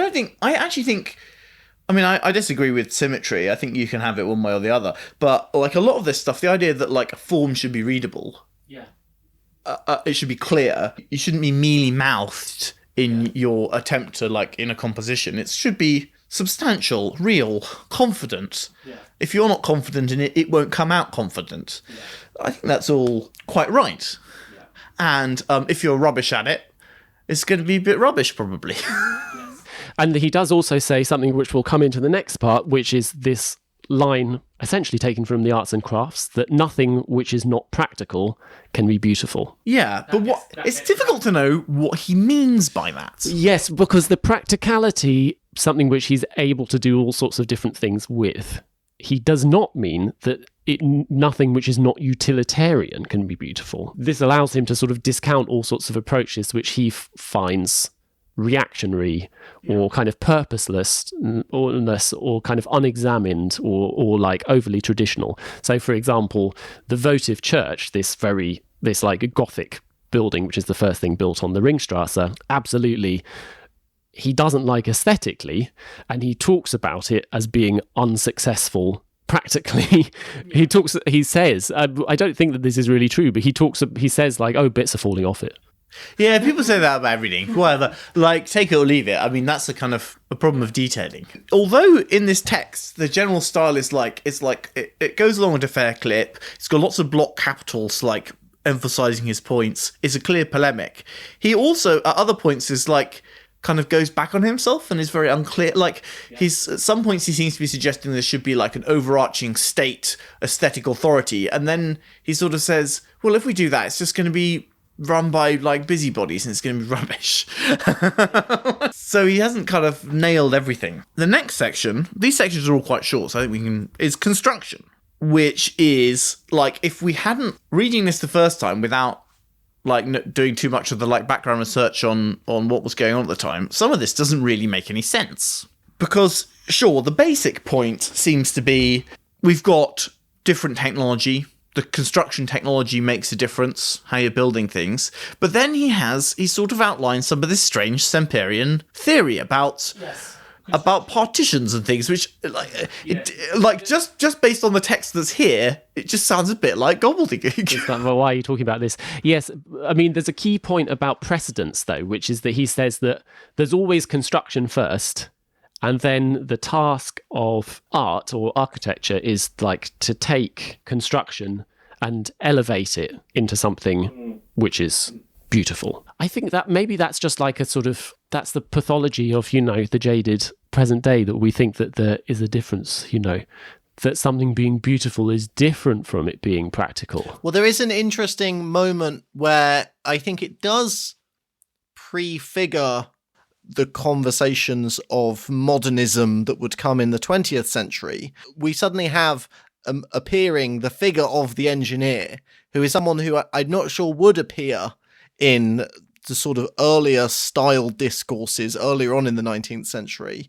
disagree with symmetry. I think you can have it one way or the other. But like a lot of this stuff, the idea that like a form should be readable, it should be clear. You shouldn't be mealy-mouthed in your attempt to like in a composition. It should be substantial, real, confident. If you're not confident in it, it won't come out confident. I think that's all quite right. And if you're rubbish at it, it's going to be a bit rubbish probably. And he does also say something which will come into the next part, which is this line essentially taken from the arts and crafts, that nothing which is not practical can be beautiful. Yeah, but it's difficult to know what he means by that. Yes, because the practicality, something which he's able to do all sorts of different things with, he does not mean that nothing which is not utilitarian can be beautiful. This allows him to sort of discount all sorts of approaches which he finds reactionary or kind of purposeless or kind of unexamined or like overly traditional. So for example, the votive church, this like Gothic building, which is the first thing built on the Ringstrasse, absolutely he doesn't like aesthetically, and he talks about it as being unsuccessful practically. He says, I don't think that this is really true, but he says like, oh, bits are falling off it. Yeah, people say that about everything. Whatever. Like, take it or leave it. I mean, that's a kind of a problem of detailing. Although in this text, the general style is like, it goes along at a fair clip. It's got lots of block capitals, like, emphasizing his points. It's a clear polemic. He also, at other points, is like, kind of goes back on himself and is very unclear. Like, at some points he seems to be suggesting there should be like an overarching state aesthetic authority. And then he sort of says, well, if we do that, it's just going to be run by like busybodies and it's going to be rubbish. So he hasn't kind of nailed everything. The next section, these sections are all quite short, so I think is construction, which is like, if we hadn't reading this the first time without like doing too much of the like background research on what was going on at the time, some of this doesn't really make any sense. Because sure, the basic point seems to be we've got different technology. The construction technology makes a difference, how you're building things. But then he sort of outlined some of this strange Semperian theory about partitions and things, which just based on the text that's here, it just sounds a bit like gobbledygook. Well, why are you talking about this? Yes, I mean, there's a key point about precedence, though, which is that he says that there's always construction first, and then the task of art or architecture is like to take construction and elevate it into something which is beautiful. I think that maybe that's just like a sort of, that's the pathology of, the jaded present day, that we think that there is a difference, that something being beautiful is different from it being practical. Well, there is an interesting moment where I think it does prefigure the conversations of modernism that would come in the 20th century. We suddenly have appearing the figure of the engineer, who is someone who I'm not sure would appear in the sort of earlier style discourses earlier on in the 19th century.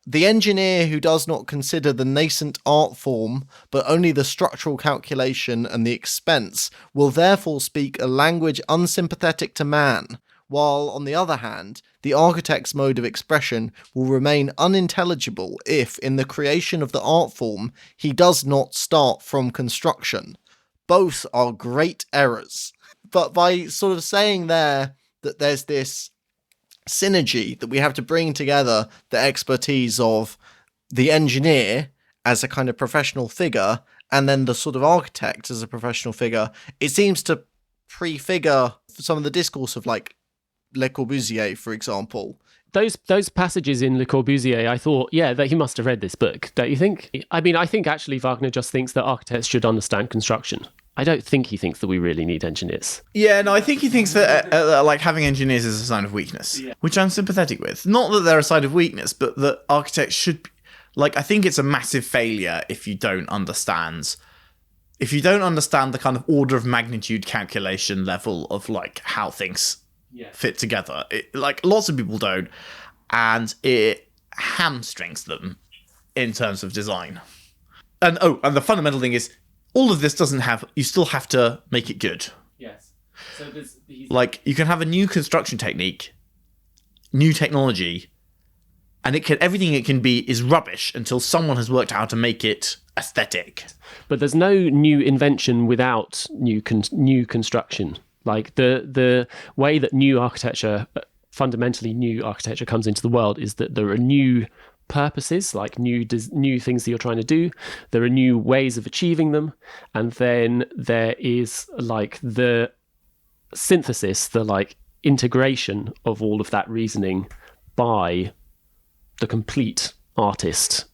The engineer who does not consider the nascent art form, but only the structural calculation and the expense, will therefore speak a language unsympathetic to man, while, on the other hand, the architect's mode of expression will remain unintelligible if, in the creation of the art form, he does not start from construction. Both are great errors. But by sort of saying there that there's this synergy that we have to bring together the expertise of the engineer as a kind of professional figure and then the sort of architect as a professional figure, it seems to prefigure some of the discourse of like Le Corbusier, for example. Those passages in Le Corbusier, I thought, yeah, that he must have read this book, don't you think? I mean, I think actually Wagner just thinks that architects should understand construction. I don't think he thinks that we really need engineers. Yeah, no, I think he thinks that like having engineers is a sign of weakness, which I'm sympathetic with. Not that they're a sign of weakness, but that architects should be, like, I think it's a massive failure if you don't understand the kind of order of magnitude calculation level of like how things fit together. Like lots of people don't, and it hamstrings them in terms of design. And the fundamental thing is, all of this doesn't have, you still have to make it good. Yes. So like you can have a new construction technique, new technology, and everything it can be is rubbish until someone has worked out how to make it aesthetic. But there's no new invention without new construction. Like the way that fundamentally new architecture comes into the world is that there are new purposes, like new things that you're trying to do. There are new ways of achieving them, and then there is like the synthesis, the like integration of all of that reasoning by the complete architect,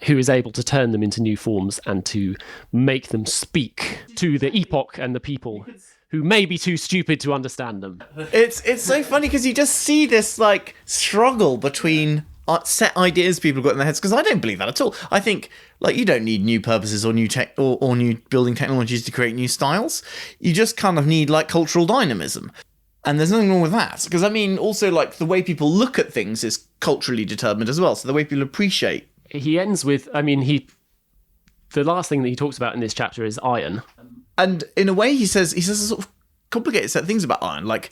who is able to turn them into new forms and to make them speak to the epoch and the people who may be too stupid to understand them. It's so funny because you just see this like struggle between set ideas people got in their heads, because I don't believe that at all. I think like you don't need new purposes or new tech or new building technologies to create new styles. You just kind of need like cultural dynamism. And there's nothing wrong with that, because I mean also like the way people look at things is culturally determined as well. So the way people appreciate. He ends with, I mean, the last thing that he talks about in this chapter is iron. And in a way, he says a sort of complicated set of things about iron. Like,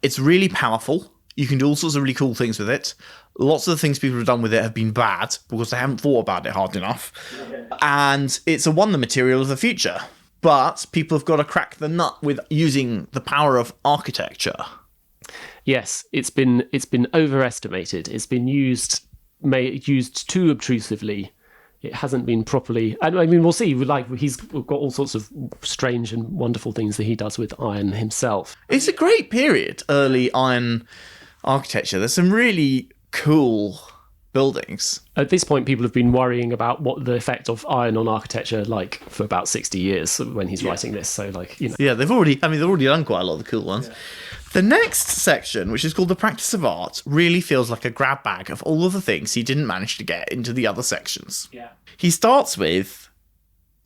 it's really powerful. You can do all sorts of really cool things with it. Lots of the things people have done with it have been bad because they haven't thought about it hard enough. And it's a wonder material of the future. But people have got to crack the nut with using the power of architecture. Yes, it's been overestimated. It's been used too obtrusively. It hasn't been properly. And I mean, we'll see. Like he's got all sorts of strange and wonderful things that he does with iron himself. It's a great period, early iron architecture. There's some really cool buildings. At this point, people have been worrying about what the effect of iron on architecture like for about 60 years when he's writing this. So, like, you know. Yeah, they've already done quite a lot of the cool ones. Yeah. The next section, which is called The Practice of Art, really feels like a grab bag of all of the things he didn't manage to get into the other sections. Yeah. He starts with,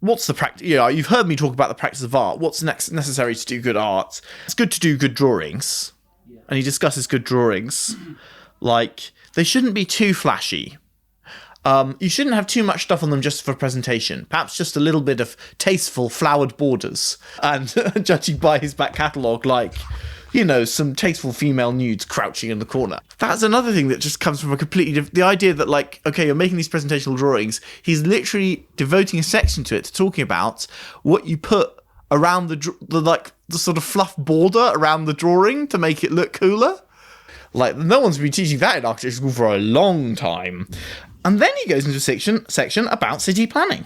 what's the practice? Yeah, you've heard me talk about the practice of art. What's necessary to do good art? It's good to do good drawings. Yeah. And he discusses good drawings. Like, they shouldn't be too flashy. You shouldn't have too much stuff on them just for presentation. Perhaps just a little bit of tasteful flowered borders. And judging by his back catalogue, like, you know, some tasteful female nudes crouching in the corner. That's another thing that just comes from a completely different... The idea that, like, okay, you're making these presentational drawings. He's literally devoting a section to it, to talking about what you put around the sort of fluff border around the drawing to make it look cooler. Like, no one's been teaching that in architecture school for a long time. And then he goes into a section about city planning.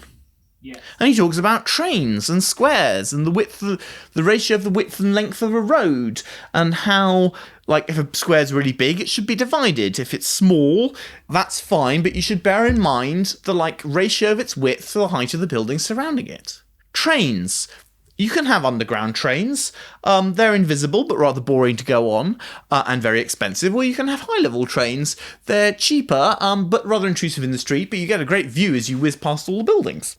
Yeah. And he talks about trains and squares and the ratio of the width and length of a road, and how, like, if a square's really big, it should be divided. If it's small, that's fine, but you should bear in mind the, like, ratio of its width to the height of the buildings surrounding it. Trains. You can have underground trains. They're invisible, but rather boring to go on, and very expensive. Or you can have high-level trains. They're cheaper, but rather intrusive in the street, but you get a great view as you whiz past all the buildings.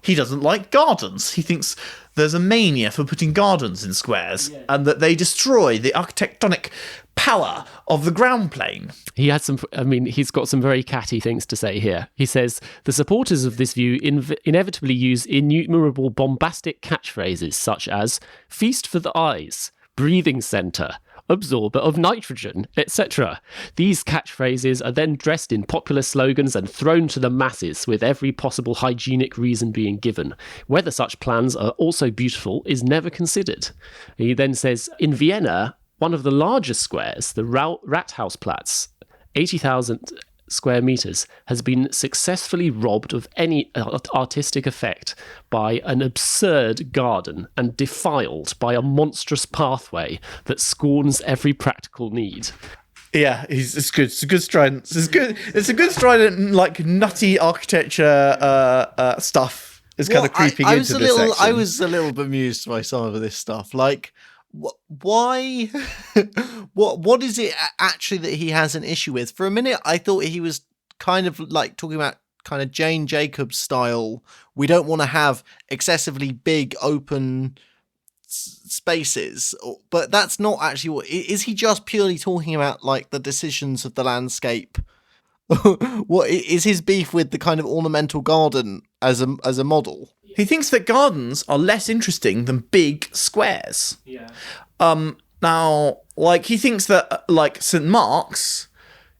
He doesn't like gardens. He thinks there's a mania for putting gardens in squares, and that they destroy the architectonic power of the ground plane. He's got some very catty things to say here. He says, the supporters of this view inevitably use innumerable bombastic catchphrases such as feast for the eyes, breathing centre, absorber of nitrogen, etc. These catchphrases are then dressed in popular slogans and thrown to the masses, with every possible hygienic reason being given. Whether such plans are also beautiful is never considered. He then says, in Vienna, one of the largest squares, the Rathausplatz, 80,000 square meters, has been successfully robbed of any artistic effect by an absurd garden and defiled by a monstrous pathway that scorns every practical need. Yeah, it's good. It's a good strident. It's a good strident, like nutty architecture stuff. Is kind of creeping into this section. I was a little bemused by some of this stuff. Like, why? What is it actually that he has an issue with? For a minute, I thought he was kind of like talking about kind of Jane Jacobs style. We don't want to have excessively big open spaces, but that's not actually what. Is he just purely talking about like the decisions of the landscape? What is his beef with the kind of ornamental garden as a model? He thinks that gardens are less interesting than big squares. Yeah. Now, like, he thinks that, like, St. Mark's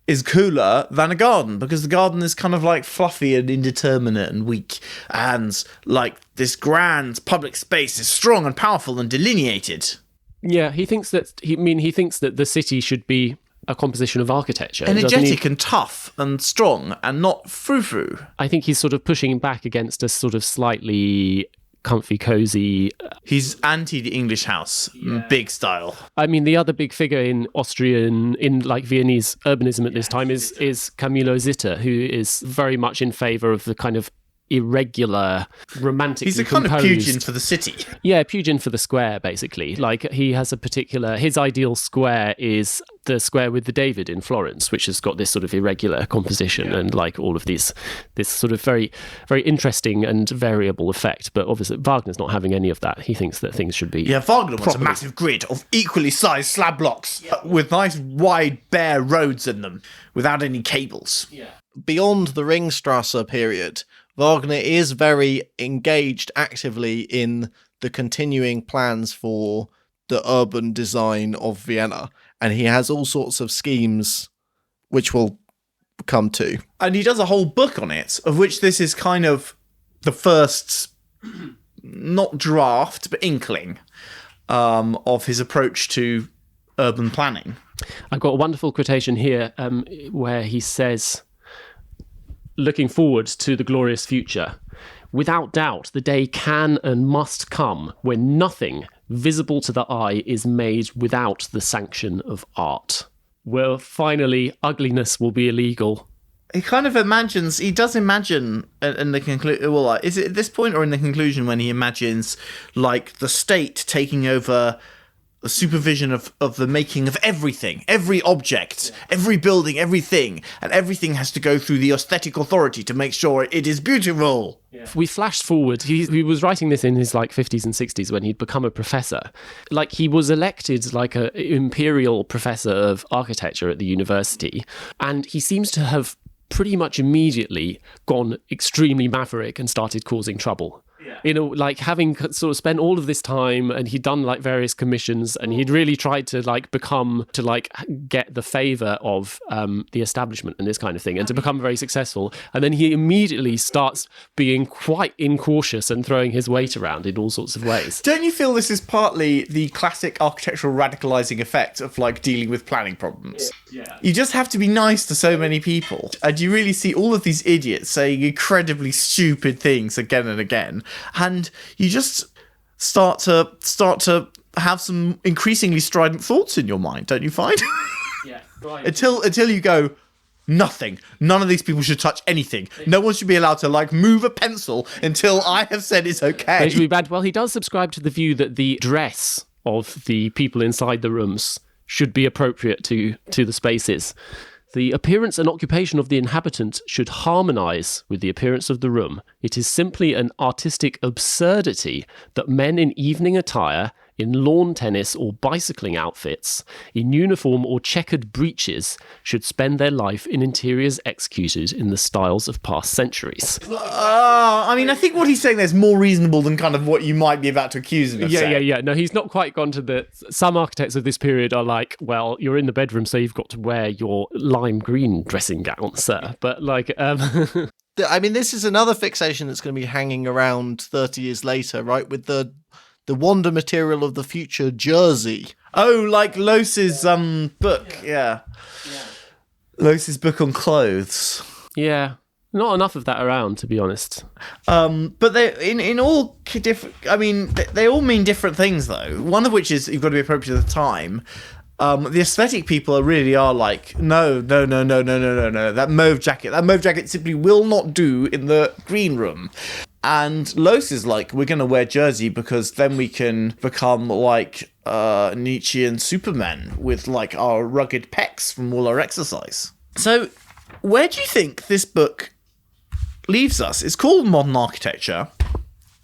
is cooler than a garden because the garden is kind of, like, fluffy and indeterminate and weak. And, like, this grand public space is strong and powerful and delineated. Yeah, he thinks that the city should be a composition of architecture. Energetic and tough and strong and not frou-frou. I think he's sort of pushing back against a sort of slightly comfy, cozy... He's anti the English house, big style. I mean, the other big figure in like Viennese urbanism at this time is Camillo Zitter, who is very much in favour of the kind of irregular, romantically He's a kind of Pugin for the city. Yeah, Pugin for the square, basically. Like, he has his ideal square is the square with the David in Florence, which has got this sort of irregular composition and like all of this sort of very, very interesting and variable effect. But obviously Wagner's not having any of that. He thinks that things should be... Yeah, Wagner wants a massive grid of equally sized slab blocks with nice wide bare roads in them without any cables. Yeah. Beyond the Ringstrasse period, Wagner is very engaged actively in the continuing plans for the urban design of Vienna, and he has all sorts of schemes which we'll come to. And he does a whole book on it, of which this is kind of the first, not draft, but inkling of his approach to urban planning. I've got a wonderful quotation here where he says, looking forward to the glorious future, without doubt the day can and must come when nothing visible to the eye is made without the sanction of art. Where finally ugliness will be illegal. He kind of imagines, he does imagine in the conclusion, well, is it at this point or in the conclusion when he imagines like the state taking over the supervision of the making of everything, every object, every building, everything, and everything has to go through the aesthetic authority to make sure it is beautiful. Yeah. We flashed forward. He was writing this in his like 50s and 60s when he'd become a professor. Like, he was elected like an imperial professor of architecture at the university, and he seems to have pretty much immediately gone extremely maverick and started causing trouble. Yeah. You know, like having sort of spent all of this time, and he'd done like various commissions, and he'd really tried to get the favour of the establishment and this kind of thing, and to become very successful. And then he immediately starts being quite incautious and throwing his weight around in all sorts of ways. Don't you feel this is partly the classic architectural radicalising effect of like dealing with planning problems? Yeah. You just have to be nice to so many people, and you really see all of these idiots saying incredibly stupid things again and again. And you just start to have some increasingly strident thoughts in your mind, don't you find? Yeah, right. until you go, nothing. None of these people should touch anything. No one should be allowed to, like, move a pencil until I have said it's okay. They should be banned. Well, he does subscribe to the view that the dress of the people inside the rooms should be appropriate to the spaces. The appearance and occupation of the inhabitant should harmonise with the appearance of the room. It is simply an artistic absurdity that men in evening attire, in lawn tennis or bicycling outfits, in uniform or checkered breeches, should spend their life in interiors executed in the styles of past centuries. I mean, I think what he's saying there is more reasonable than kind of what you might be about to accuse him of saying. Yeah. No, he's not quite gone to the... Some architects of this period are like, well, you're in the bedroom, so you've got to wear your lime green dressing gown, sir. But, like... I mean, this is another fixation that's going to be hanging around 30 years later, right? With the wonder material of the future, jersey. Oh, like Lose's book, yeah. Lose's book on clothes. Yeah. Not enough of that around, to be honest. But they in all different. I mean, they all mean different things, though. One of which is you've got to be appropriate at the time. The aesthetic people really are like, no. That mauve jacket simply will not do in the green room. And Los is like, we're going to wear jersey because then we can become like Nietzschean Superman with like our rugged pecs from all our exercise. So, where do you think this book leaves us? It's called Modern Architecture.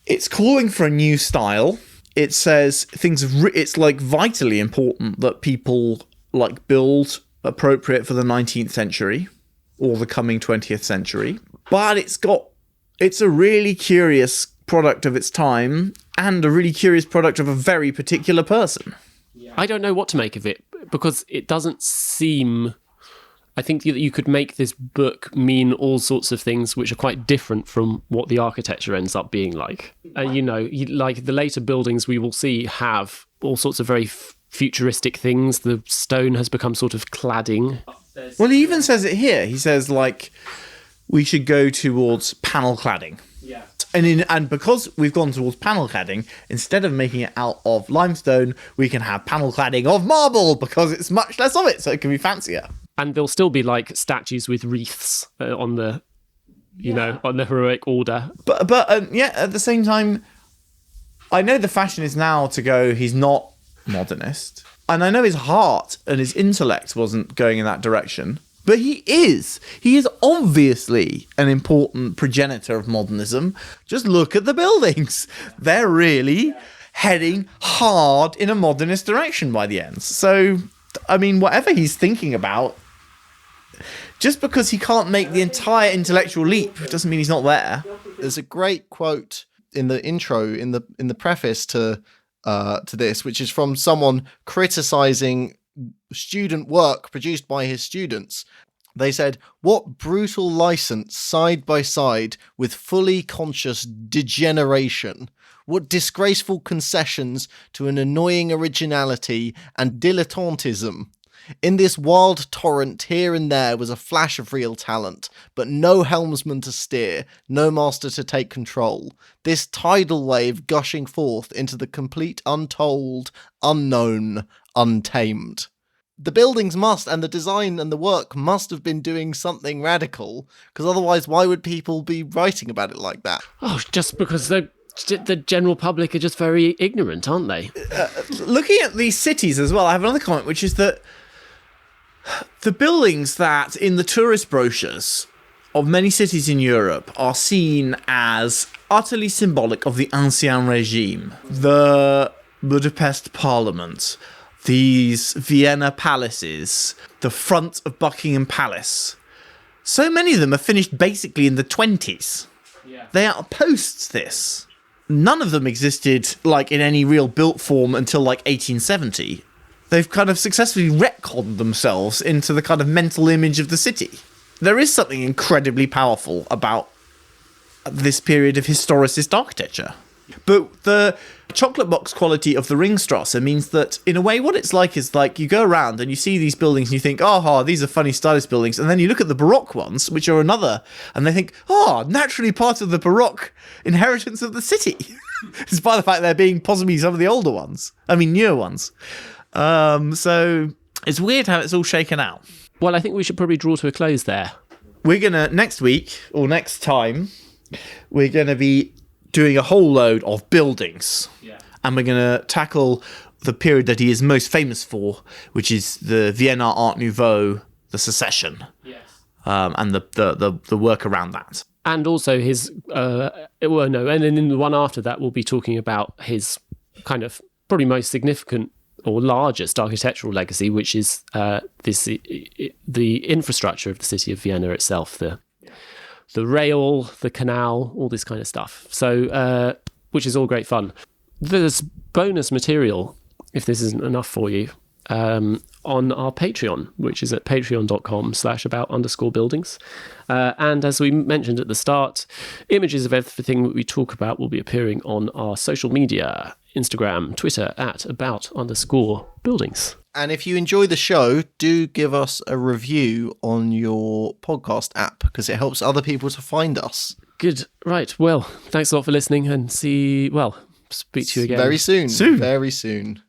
It's calling for a new style. It says it's like vitally important that people like build appropriate for the 19th century or the coming 20th century. But it's a really curious product of its time and a really curious product of a very particular person. I don't know what to make of it because it doesn't seem... I think that you could make this book mean all sorts of things which are quite different from what the architecture ends up being like. Like the later buildings we will see have all sorts of very futuristic things. The stone has become sort of cladding. Well, he even says it here. He says, like, we should go towards panel cladding. Yeah. And because we've gone towards panel cladding, instead of making it out of limestone, we can have panel cladding of marble because it's much less of it, so it can be fancier. And there'll still be like statues with wreaths on the, on the heroic order. But at the same time, I know the fashion is now to go, he's not modernist. And I know his heart and his intellect wasn't going in that direction. But he is. He is obviously an important progenitor of modernism. Just look at the buildings. They're really heading hard in a modernist direction by the end. So, I mean, whatever he's thinking about, just because he can't make the entire intellectual leap doesn't mean he's not there. There's a great quote in the intro, in the preface to this, which is from someone criticizing student work produced by his students. They said, "What brutal license side by side with fully conscious degeneration. What disgraceful concessions to an annoying originality and dilettantism. In this wild torrent, here and there was a flash of real talent, but no helmsman to steer, no master to take control. This tidal wave gushing forth into the complete untold, unknown, untamed." The buildings must, and the design and the work must have been doing something radical, because otherwise why would people be writing about it like that? Oh, just because the general public are just very ignorant, aren't they? Looking at these cities as well, I have another comment, which is that the buildings that in the tourist brochures of many cities in Europe are seen as utterly symbolic of the Ancien Regime, the Budapest Parliament, these Vienna palaces, the front of Buckingham Palace. So many of them are finished basically in the 20s. Yeah. They are post this. None of them existed like in any real built form until like 1870. They've kind of successfully retconned themselves into the kind of mental image of the city. There is something incredibly powerful about this period of historicist architecture. But the chocolate box quality of the Ringstrasse means that, in a way, what it's like is like you go around and you see these buildings and you think, oh, these are funny stylist buildings. And then you look at the Baroque ones, which are another, and they think, oh, naturally part of the Baroque inheritance of the city. Despite the fact they're being possibly some of the older ones. I mean, newer ones. So it's weird how it's all shaken out. Well, I think we should probably draw to a close there. We're going to, next week or next time, we're going to be doing a whole load of buildings. Yeah. And we're going to tackle the period that he is most famous for, which is the Vienna Art Nouveau, the Secession. Yes. And the work around that. And also his, and then in the one after that, we'll be talking about his kind of probably most significant or largest architectural legacy, which is the infrastructure of the city of Vienna itself, the rail, the canal, all this kind of stuff. So, which is all great fun. There's bonus material, if this isn't enough for you, on our Patreon, which is at patreon.com/about_buildings. And as we mentioned at the start, images of everything that we talk about will be appearing on our social media, Instagram, Twitter, at about_buildings. And if you enjoy the show, do give us a review on your podcast app, because it helps other people to find us. Good. Right. Well, thanks a lot for listening, and speak to you again. Very soon. Very soon.